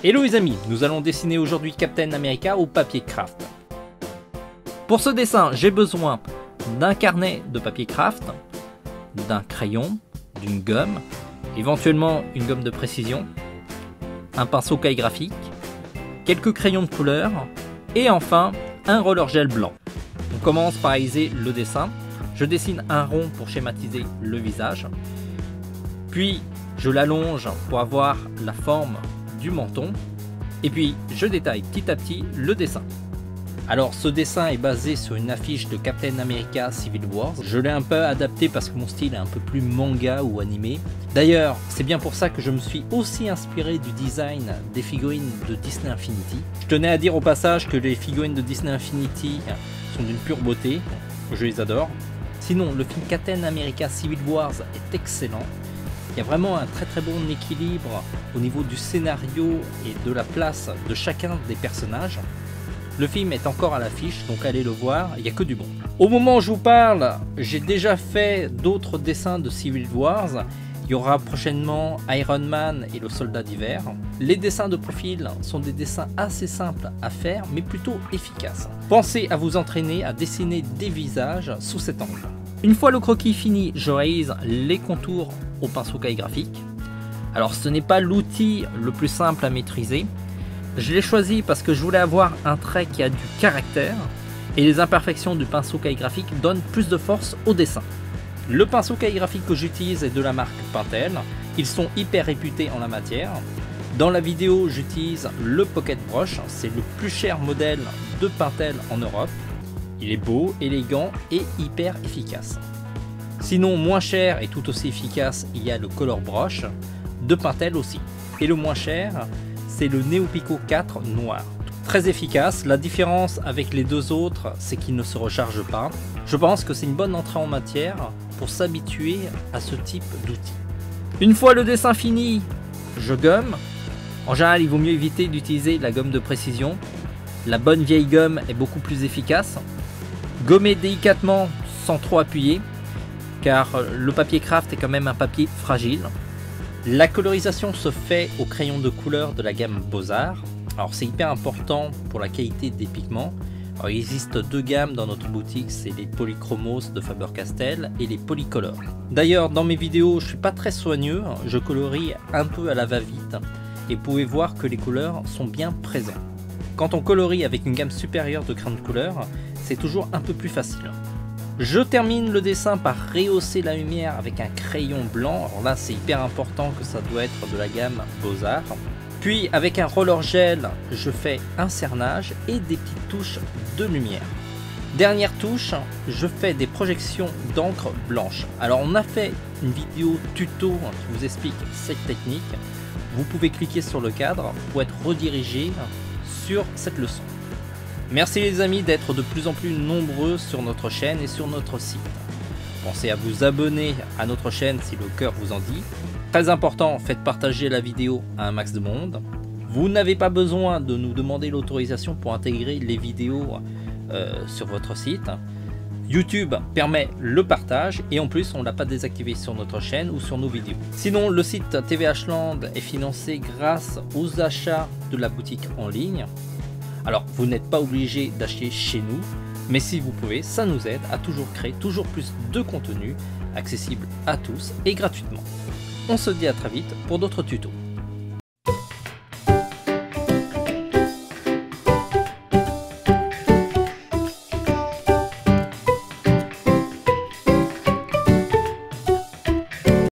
Hello les amis, nous allons dessiner aujourd'hui Captain America au papier craft. Pour ce dessin, j'ai besoin d'un carnet de papier craft, d'un crayon, d'une gomme, éventuellement une gomme de précision, un pinceau calligraphique, quelques crayons de couleur et enfin un roller gel blanc. On commence par réaliser le dessin. Je dessine un rond pour schématiser le visage, puis je l'allonge pour avoir la forme du menton et puis je détaille petit à petit le dessin. Alors ce dessin est basé sur une affiche de Captain America Civil Wars. Je l'ai un peu adapté parce que mon style est un peu plus manga ou animé. D'ailleurs c'est bien pour ça que je me suis aussi inspiré du design des figurines de Disney Infinity. Je tenais à dire au passage que les figurines de Disney Infinity sont d'une pure beauté, je les adore. Sinon le film Captain America Civil Wars est excellent. Il y a vraiment un très bon équilibre au niveau du scénario et de la place de chacun des personnages. Le film est encore à l'affiche, donc allez le voir, il n'y a que du bon. Au moment où je vous parle, j'ai déjà fait d'autres dessins de Civil Wars. Il y aura prochainement Iron Man et le soldat d'hiver. Les dessins de profil sont des dessins assez simples à faire, mais plutôt efficaces. Pensez à vous entraîner à dessiner des visages sous cet angle. Une fois le croquis fini, je réalise les contours au pinceau calligraphique. Alors ce n'est pas l'outil le plus simple à maîtriser. Je l'ai choisi parce que je voulais avoir un trait qui a du caractère et les imperfections du pinceau calligraphique donnent plus de force au dessin. Le pinceau calligraphique que j'utilise est de la marque Pentel. Ils sont hyper réputés en la matière. Dans la vidéo, j'utilise le Pocket Brush. C'est le plus cher modèle de Pentel en Europe. Il est beau, élégant et hyper efficace. Sinon, moins cher et tout aussi efficace, il y a le Color Brush de Pentel aussi. Et le moins cher, c'est le Neopico 4 noir. Très efficace, la différence avec les deux autres, c'est qu'il ne se recharge pas. Je pense que c'est une bonne entrée en matière pour s'habituer à ce type d'outil. Une fois le dessin fini, je gomme. En général, il vaut mieux éviter d'utiliser la gomme de précision. La bonne vieille gomme est beaucoup plus efficace. Gommer délicatement sans trop appuyer, car le papier craft est quand même un papier fragile. La colorisation se fait au crayon de couleur de la gamme Beaux-Arts. Alors c'est hyper important pour la qualité des pigments. Alors, il existe deux gammes dans notre boutique, c'est les Polychromos de Faber-Castell et les Polycolor. D'ailleurs dans mes vidéos je suis pas très soigneux, je colorie un peu à la va-vite et vous pouvez voir que les couleurs sont bien présentes. Quand on colorie avec une gamme supérieure de crayons de couleur, c'est toujours un peu plus facile. Je termine le dessin par rehausser la lumière avec un crayon blanc. Alors là c'est hyper important que ça doit être de la gamme Beaux-Arts. Puis avec un roller gel, je fais un cernage et des petites touches de lumière. Dernière touche, je fais des projections d'encre blanche. Alors on a fait une vidéo tuto qui vous explique cette technique. Vous pouvez cliquer sur le cadre pour être redirigé sur cette leçon. Merci les amis d'être de plus en plus nombreux sur notre chaîne et sur notre site. Pensez à vous abonner à notre chaîne si le cœur vous en dit. Très important, faites partager la vidéo à un max de monde. Vous n'avez pas besoin de nous demander l'autorisation pour intégrer les vidéos sur votre site. YouTube permet le partage et en plus on ne l'a pas désactivé sur notre chaîne ou sur nos vidéos. Sinon le site TVH Land est financé grâce aux achats de la boutique en ligne. Alors vous n'êtes pas obligé d'acheter chez nous, mais si vous pouvez, ça nous aide à toujours créer toujours plus de contenu accessible à tous et gratuitement. On se dit à très vite pour d'autres tutos.